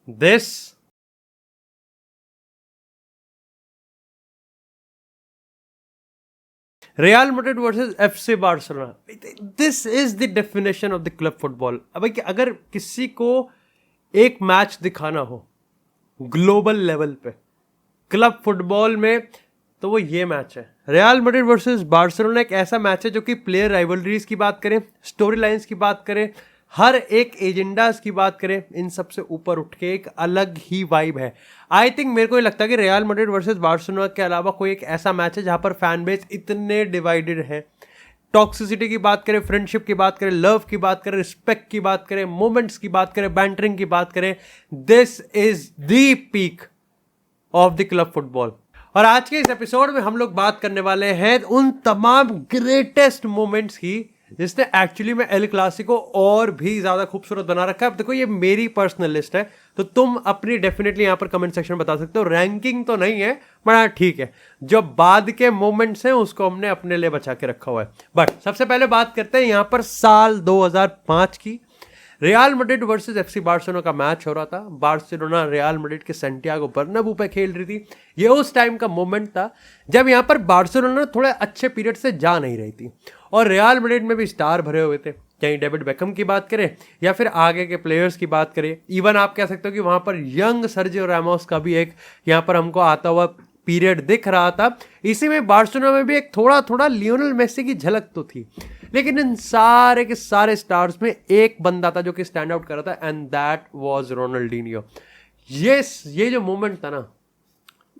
This Real Madrid versus FC Barcelona. This is the definition of the club football. अब अगर किसी को एक मैच दिखाना हो ग्लोबल लेवल पे क्लब फुटबॉल में तो वो ये मैच है. रियल मैड्रिड वर्सेस बार्सिलोना एक ऐसा मैच है जो कि प्लेयर राइवलरीज की बात करें, स्टोरी लाइन्स की बात करें, हर एक एजेंडाज की बात करें, इन सबसे ऊपर उठ के एक अलग ही वाइब है. आई थिंक मेरे को ये लगता है कि रियल मैड्रिड वर्सेस बार्सिलोना के अलावा कोई एक ऐसा मैच है जहां पर फैन बेस इतने डिवाइडेड है. टॉक्सिसिटी की बात करें, फ्रेंडशिप की बात करें, लव की बात करें, रिस्पेक्ट की बात करें, मोमेंट्स की बात करें, बैंटरिंग की बात करें, this is the peak of the club football. और आज के इस एपिसोड में हम लोग बात करने वाले हैं उन तमाम ग्रेटेस्ट मोमेंट्स की जिसने एक्चुअली में एल क्लासिको और भी ज्यादा खूबसूरत बना रखा है. अब देखो ये मेरी पर्सनल लिस्ट है तो तुम अपनी डेफिनेटली यहां पर कमेंट सेक्शन में बता सकते हो. रैंकिंग तो नहीं है बट ठीक है, जो बाद के मोमेंट्स हैं उसको हमने अपने लिए बचा के रखा हुआ है. बट सबसे पहले बात करते हैं यहां पर साल 2005 की. Real Madrid versus FC Barcelona का मैच हो रहा था. बार्सिलोना रियल मैड्रिड के सैंटियागो बर्नाब्यू पे खेल रही थी. ये उस टाइम का मोमेंट था जब यहां पर बार्सिलोना थोड़े अच्छे पीरियड से जा नहीं रही थी और रियल मैड्रिड में भी स्टार भरे हुए थे. चाहे डेविड बेकहम की बात करें या फिर आगे के प्लेयर्स की बात करें, इवन आप कह सकते हो कि वहां पर यंग सर्जियो रामोस का भी एक यहां पर हमको आता हुआ पीरियड दिख रहा था. इसी में बार्सिलोना में भी एक थोड़ा थोड़ा लियोनेल मेसी की झलक तो थी, लेकिन इन सारे के सारे स्टार्स में एक बंदा था जो कि स्टैंड आउट कर रहा था एंड दैट वाज रोनाल्डिनियो. ये जो मोमेंट था ना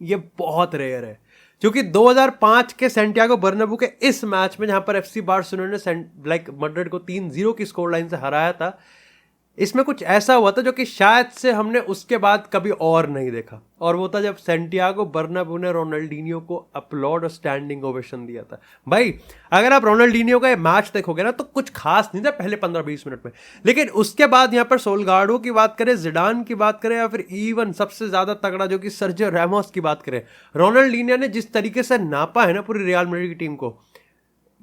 ये बहुत रेयर है क्योंकि 2005 के सैंटियागो बर्नाब्यू के इस मैच में जहां पर एफसी बार्सिलोना ने मैड्रिड को 3-0 की स्कोर लाइन से हराया था, इसमें कुछ ऐसा हुआ था जो कि शायद से हमने उसके बाद कभी और नहीं देखा. और वो था जब सैंटियागो बर्नाब्यू ने रोनाल्डिनियो को अपलॉड और स्टैंडिंग ओवेशन दिया था. भाई अगर आप रोनाल्डिनियो का ये मैच देखोगे ना तो कुछ खास नहीं था पहले 15-20 मिनट में, लेकिन उसके बाद यहाँ पर सोलगाडो की बात करें, जिडान की बात करें या फिर इवन सबसे ज्यादा तगड़ा जो कि सर्जियो रामोस की बात करें, रोनाल्डिनियो ने जिस तरीके से नापा है ना पूरी रियल मैड्रिड की टीम को,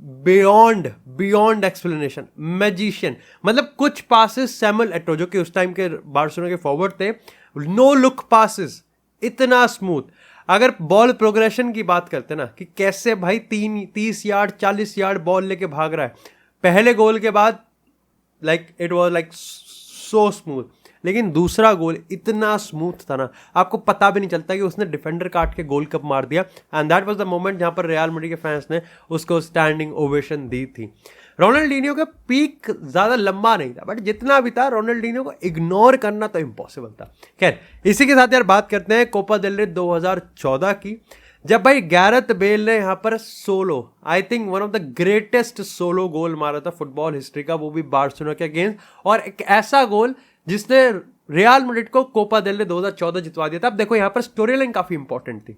बियॉन्ड एक्सप्लेनेशन, मैजिशियन. मतलब कुछ पासेस सैमुअल एटो जो कि उस टाइम के बार्सिलोना के फॉरवर्ड थे, नो लुक पासेस, इतना स्मूथ. अगर बॉल प्रोग्रेशन की बात करते ना कि कैसे भाई 30 यार्ड 40 यार्ड बॉल लेके भाग रहा है पहले गोल के बाद, like it was like so smooth. लेकिन दूसरा गोल इतना स्मूथ था ना आपको पता भी नहीं चलता कि उसने डिफेंडर काट के गोल कब मार दिया. And that was the moment जहां पर रियल मैड्रिड के फैंस ने उसको स्टैंडिंग ओवेशन दी थी. रोनाल्डिनियो का पीक ज्यादा लंबा नहीं था बट जितना भी था रोनाल्डिनियो को इग्नोर करना तो इम्पॉसिबल था. खैर इसी के साथ यार बात करते हैं कोपा देल रे 2014 की, जब भाई गैरेथ बेल ने यहाँ पर solo, I think one of the greatest solo goal मारा था फुटबॉल हिस्ट्री का, वो भी बार्सिलोना के अगेंस्ट, और एक ऐसा गोल जिसने रियल मैड्रिड को कोपा देल रे 2014 जितवा दिया था. अब देखो यहाँ पर स्टोरी लाइन काफी इंपॉर्टेंट थी.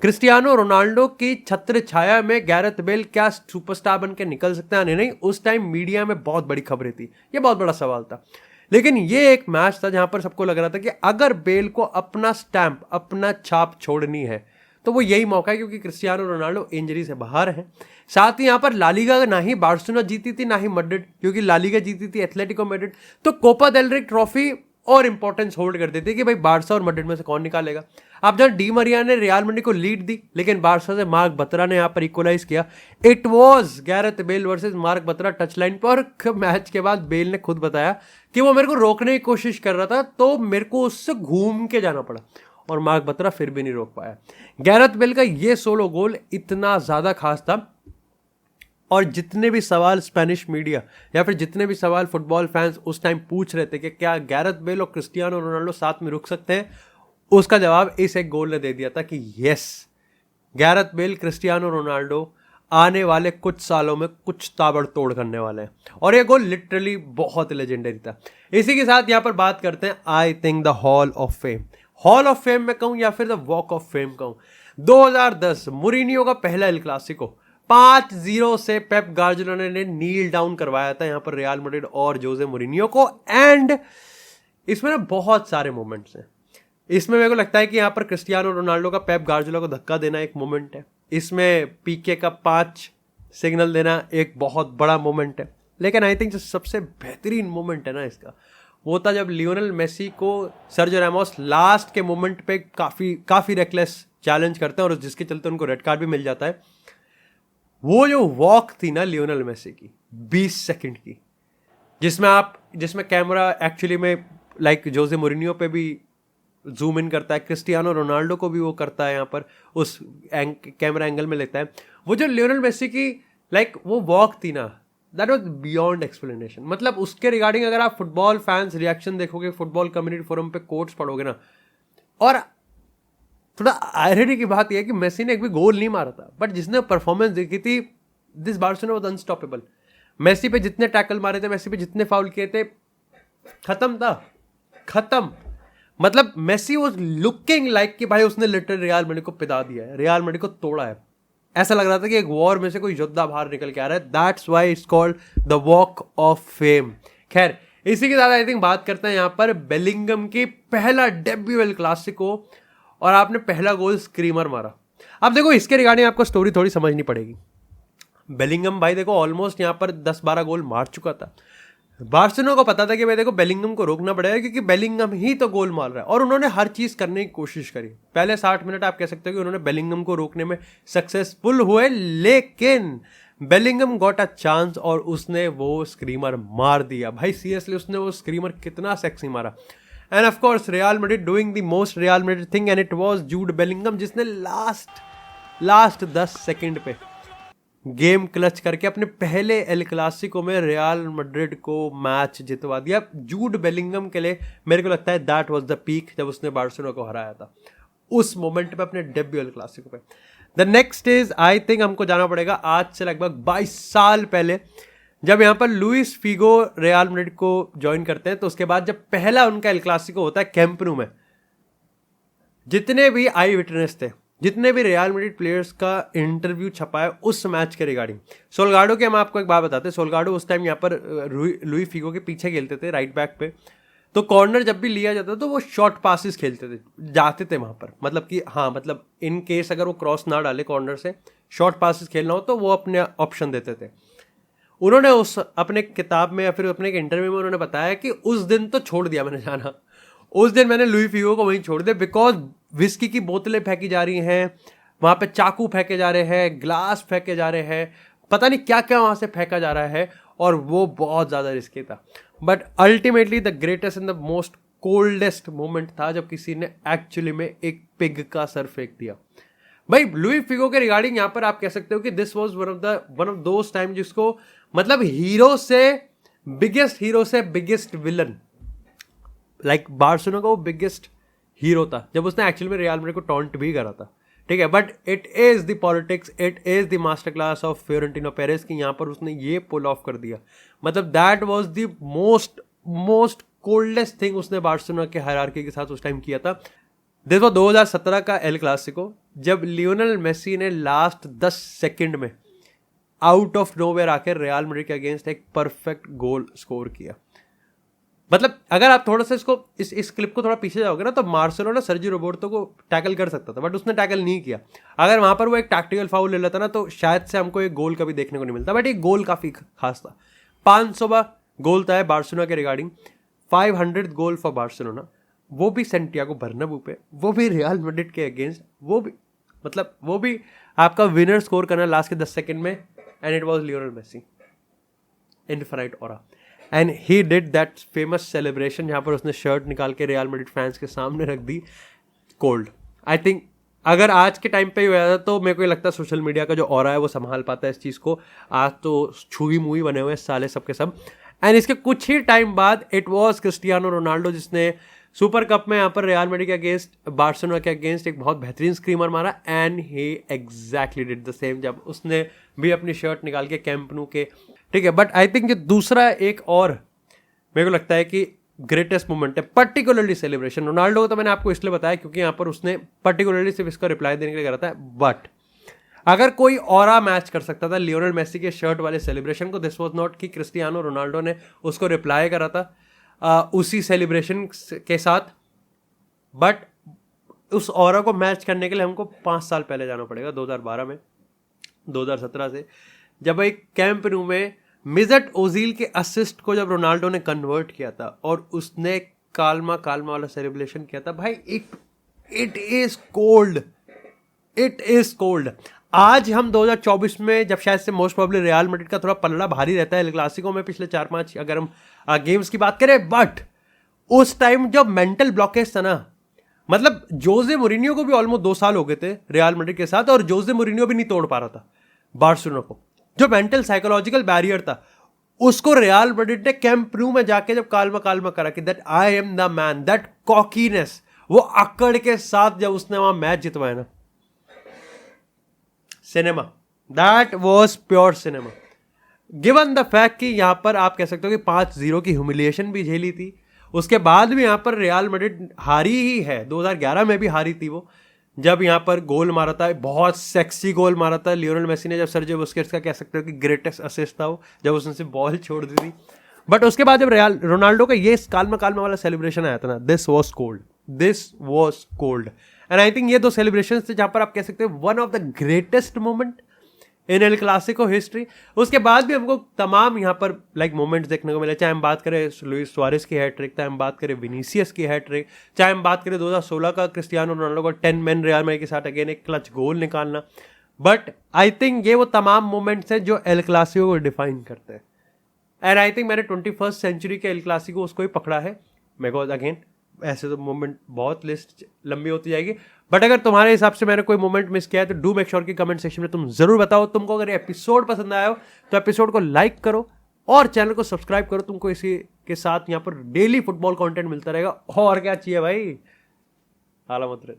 क्रिस्टियानो रोनाल्डो की छत्र छाया में गैरेथ बेल क्या सुपरस्टार बन के निकल सकता है? नहीं, उस टाइम मीडिया में बहुत बड़ी खबरें थी, ये बहुत बड़ा सवाल था. लेकिन ये एक मैच था जहां पर सबको लग रहा था कि अगर बेल को अपना स्टैंप, अपना छाप छोड़नी है तो वो यही मौका है, क्योंकि क्रिस्टियानो रोनाल्डो इंजरी से बाहर है. साथ ही यहां पर लालीगा ना ही बार्सिलोना जीती थी ना ही मैड्रिड, क्योंकि लालीगा जीती थी एथलेटिको मैड्रिड. तो कोपा देल रे ट्रॉफी और इंपॉर्टेंस होल्ड कर देती है कि भाई बार्सा और मैड्रिड में से कौन निकालेगा. अब जब डी मरिया ने रियल मैड्रिड को लीड दी लेकिन बार्सा से मार्क बत्रा ने यहां पर इक्वलाइज किया. It was Gareth Bale versus mark Batra touch line पर. मैच के बाद बेल ने खुद बताया कि वो मेरे को रोकने की कोशिश कर रहा था तो मेरे को उससे घूम के जाना पड़ा और मार्क बत्रा फिर भी नहीं रोक पाया. गैरेथ बेल का ये सोलो गोल इतना ज्यादा खास था और जितने भी सवाल स्पेनिश मीडिया या फिर जितने भी सवाल फुटबॉल फैंस उस टाइम पूछ रहे थे कि क्या गैरेथ बेल और क्रिस्टियानो रोनाल्डो साथ में रुक सकते हैं, उसका जवाब इस एक गोल ने दे दिया था कि yes, Gareth Bale, Cristiano Ronaldo आने वाले कुछ सालों में कुछ ताबड़तोड़ करने वाले हैं. और ये गोल लिटरली बहुत लेजेंडरी था. इसी के साथ यहां पर बात करते हैं I think the hall of fame. Hall of fame में कहूं या फिर द वॉक ऑफ फेम कहूं, 2010 मुरीनियो का पहला एल क्लासिको 5-0 से पेप गार्डियोला ने नील डाउन करवाया था यहां पर रियल मैड्रिड और जोसे मुरीनियो को. एंड इसमें ना बहुत सारे मोमेंट्स हैं. इसमें मेरे को लगता है कि यहां पर क्रिस्टियानो रोनाल्डो का पेप गार्डियोला को धक्का देना एक मोमेंट है. इसमें पीके का 5 सिग्नल देना एक बहुत बड़ा मोमेंट है. लेकिन आई थिंक जो सबसे बेहतरीन मोमेंट है ना इसका, वो था जब लियोनेल मेसी को सर्जियो रैमोस लास्ट के मोमेंट पे काफ़ी रेकलेस चैलेंज करते हैं और जिसके चलते उनको रेड कार्ड भी मिल जाता है। वो जो वॉक थी ना लियोनेल मेसी की 20 सेकंड की, जिसमें कैमरा एक्चुअली में लाइक जोसे मोरिनियो पे भी जूम इन करता है, क्रिस्टियानो रोनाल्डो को भी वो करता है यहाँ पर उस कैमरा एंगल में लेता है। वो जो लियोनेल मेसी की लाइक वो वॉक थी ना, दैट वाज बियॉन्ड एक्सप्लेनेशन। मतलब उसके रिगार्डिंग अगर आप फुटबॉल फैंस रिएक्शन देखोगे, फुटबॉल कम्युनिटी फोरम पे कोट्स पढ़ोगे ना, और थोड़ा आयरनी की बात यह है कि मेसी ने एक भी गोल नहीं मारा था, बट जिसने परफॉर्मेंस देखी थी, this Barcelona was unstoppable. Messi पे जितने टैकल मारे थे, मेसी पे जितने फाउल किए थे, खत्म। मतलब मेसी वाज लुकिंग लाइक कि भाई उसने लिटरली रियल मैड्रिड को पिदा दिया है, रियल मैड्रिड को तोड़ा है। ऐसा लग रहा था कि एक वॉर में से कोई योद्धा बाहर निकल के आ रहा है। That's why it's called the walk of fame. खैर, इसी के साथ आई थिंक बात करते हैं यहाँ पर बेलिंगम की पहला डेब्यू एल क्लासिको, और आपने पहला गोल स्क्रीमर मारा। अब देखो इसके रिगार्डिंग आपको स्टोरी थोड़ी समझनी पड़ेगी। बेलिंगम भाई देखो ऑलमोस्ट यहाँ पर 10-12 गोल मार चुका था। बार्सिलोना को पता था कि भाई देखो बेलिंगम को रोकना पड़ेगा, क्योंकि बेलिंगम ही तो गोल मार रहा है, और उन्होंने हर चीज करने की कोशिश करी। पहले 60 मिनट आप कह सकते हो कि उन्होंने बेलिंगम को रोकने में सक्सेसफुल हुए, लेकिन बेलिंगम गॉट अ चांस और उसने वो स्क्रीमर मार दिया। भाई सीरियसली उसने वो स्क्रीमर कितना सेक्सी मारा। End of course real Madrid doing the most real Madrid thing, and it was Jude Bellingham, जिसने लास्ट 10 सेकंड पे गेम क्लच करके अपने पहले एल क्लासिको में रियल मैड्रिड को मैच जितवा दिया। जूड बेलिंगम के लिए मेरे को लगता है दैट वाज द पीक, जब उसने बार्सिलोना को हराया था उस मोमेंट पे अपने डेब्यू एल क्लासिको पे। The next is I think हमको जाना पड़ेगा आज से लगभग 22 साल पहले, जब यहाँ पर लुइस फिगो रियल मैड्रिड को ज्वाइन करते हैं। तो उसके बाद जब पहला उनका एल क्लासिको होता है कैंप न्यू में, जितने भी आई विटनेस थे, जितने भी रियल मैड्रिड प्लेयर्स का इंटरव्यू छपा है उस मैच के रिगार्डिंग, सोलगाडो के हम आपको एक बात बताते हैं। सोलगाडो उस टाइम यहाँ पर लुई फिगो के पीछे खेलते थे राइट बैक पे, तो कॉर्नर जब भी लिया जाता तो वो शॉर्ट पासिस खेलते थे, जाते थे वहाँ पर। मतलब कि हाँ, मतलब इन केस अगर वो क्रॉस ना डाले कॉर्नर से, शॉर्ट पासिस खेलना हो तो वो अपने ऑप्शन देते थे। उन्होंने उस अपने किताब में या फिर अपने एक इंटरव्यू में उन्होंने बताया कि उस दिन तो छोड़ दिया मैंने जाना, उस दिन मैंने लुई फिगो को वहीं छोड़ दिया, बिकॉज विस्की की बोतलें फेंकी जा रही हैं वहाँ पे, चाकू फेंके जा रहे हैं, ग्लास फेंके जा रहे हैं, पता नहीं क्या क्या वहाँ से फेंका जा रहा है, और वो बहुत ज़्यादा रिस्की था। But ultimately the greatest and the most coldest moment था जब किसी ने एक्चुअली में एक पिग का सर फेंक दिया। भाई लुई फिगो के रिगार्डिंग यहाँ पर आप कह सकते हो कि this was one of those time जिसको मतलब हीरो से बिगेस्ट विलन, लाइक बार्सिलोना का वो बिगेस्ट हीरो था जब उसने एक्चुअली में रियल मैड्रिड को टॉन्ट भी करा था, ठीक है। But it is the politics, it is the master class of Florentino Perez की यहाँ पर उसने ये पुल ऑफ कर दिया। मतलब that was the most coldest thing उसने बार्सिलोना के हायरार्की के साथ उस टाइम किया था। दिस वाज 2017 का एल क्लासिको, जब लियोनेल मेसी ने लास्ट 10 सेकंड में आउट ऑफ नोवेयर आकर रियल मैड्रिड के अगेंस्ट एक परफेक्ट गोल स्कोर किया। मतलब अगर आप थोड़ा सा इसको इस क्लिप को थोड़ा पीछे जाओगे ना, तो मार्सेलो सर्जियो रोबर्टो को टैकल कर सकता था, बट उसने टैकल नहीं किया। अगर वहां पर वो एक टैक्टिकल फाउल ले लेता ना, तो शायद से हमको एक गोल कभी देखने को नहीं मिलता। बट एक गोल काफी खास था। 500वां गोल था बार्सिलोना के regarding, 500th goal for Barcelona, वो भी सेंटियागो बर्नाब्यू पे, वो भी रियल मैड्रिड के अगेंस्ट, वो भी आपका विनर स्कोर करना लास्ट के 10 सेकंड में, and it was Lionel Messi, infinite aura, and he did that famous celebration जहाँ पर उसने शर्ट निकाल के रियल मैड्रिड फैंस के सामने रख दी कोल्ड। आई थिंक अगर आज के टाइम पे ही हुआ था तो मेरे को ये लगता है सोशल मीडिया का जो ऑरा है वो संभाल पाता है इस चीज़ को। आज तो छुई मुई बने हुए साले सबके सब। एंड इसके कुछ ही टाइम बाद इट वाज क्रिस्टियानो रोनाल्डो जिसने सुपर कप में यहाँ पर रियल मैड्रिड के अगेंस्ट, बार्सिलोना के अगेंस्ट एक बहुत बेहतरीन स्क्रीमर मारा, and he exactly did the same जब उसने भी अपनी शर्ट निकाल के कैंप न्यू के, ठीक है। बट आई थिंक ये दूसरा एक और मेरे को लगता है कि ग्रेटेस्ट मोमेंट है, पर्टिकुलरली सेलिब्रेशन। रोनाल्डो को तो मैंने आपको इसलिए बताया क्योंकि यहाँ पर उसने पर्टिकुलरली सिर्फ इसका रिप्लाई देने के लिए करा था, बट अगर कोई और मैच कर सकता था लियोनेल मेसी के शर्ट वाले सेलिब्रेशन को, दिस वाज नॉट कि क्रिस्टियानो रोनाल्डो ने उसको रिप्लाई करा था उसी सेलिब्रेशन के साथ, बट उस ऑरा को मैच करने के लिए हमको 5 साल पहले जाना पड़ेगा, 2012 में, 2017 से, जब एक कैंप न्यू में मिज़ट ओजील के असिस्ट को जब रोनाल्डो ने कन्वर्ट किया था और उसने काल्मा वाला सेलिब्रेशन किया था भाई, it is cold, it is cold. आज हम 2024 में जब शायद से मोस्ट प्रोबेबली रियल मैड्रिड का थोड़ा पल्ला भारी रहता है एल क्लासिको में पिछले 4-5 अगर हम गेम्स की बात करें, बट उस टाइम जब मेंटल ब्लॉकेज था ना, मतलब जोजे मोरिनियो को भी ऑलमोस्ट 2 साल हो गए थे रियल मैड्रिड के साथ और जोजे मोरिनियो भी नहीं तोड़ पा रहा था बार्सिलोना को। जो मेंटल साइकोलॉजिकल बैरियर था उसको रियल मैड्रिड ने कैंप न्यू में जाके जब काल्मा करा कि that I am the man, that cockiness, वो अकड़ के साथ जब उसने वहां मैच जितवाया ना, cinema, that was pure cinema. Given the fact कि यहां पर आप कह सकते हो कि 5-0 की ह्यूमिलिएशन भी झेली थी, उसके बाद भी यहां पर रियल मैड्रिड हारी ही है। 2011 में भी हारी थी वो, जब यहां पर गोल मारा था, बहुत सेक्सी गोल मारा था लियोनेल मेसी ने, जब सर्जियो बुस्केट्स का कह सकते हो कि ग्रेटेस्ट असिस्ट था वो, जब उसने बॉल छोड़ दी थी। बट उसके बाद जब रियल रोनाल्डो का ये काल्मा वाला सेलिब्रेशन आया था ना, this was cold. And I think ये 2 सेलिब्रेशन थे जहां पर आप कह सकते हो one of the greatest moment in El Clasico history. उसके बाद भी हमको तमाम यहाँ पर लाइक मोमेंट्स देखने को मिले, चाहे हम बात करें लुइस सुआरेस की हैट्रिक, चाहे हम बात करें विनीसियस की हैट्रिक, चाहे हम बात करें 2016 का क्रिस्टियानो रोनाल्डो का 10 मैन रियल मैड्रिड के साथ अगेन एक क्लच गोल निकालना। बट आई थिंक ये वो तमाम मोमेंट्स हैं जो एल क्लासिको को डिफाइन करते हैं। एंड आई थिंक मैंने 21st सेंचुरी के एल क्लासिको उसको ही पकड़ा है मेरे को। अगेन ऐसे तो मोमेंट बहुत लिस्ट लंबी होती जाएगी, बट अगर तुम्हारे हिसाब से मैंने कोई मोमेंट मिस किया है तो डू मेक श्योर कि कमेंट सेक्शन में तुम जरूर बताओ। तुमको अगर एपिसोड पसंद आया हो तो एपिसोड को लाइक करो और चैनल को सब्सक्राइब करो। तुमको इसी के साथ यहाँ पर डेली फुटबॉल कंटेंट मिलता रहेगा, और क्या चाहिए भाई, आला मत रहे।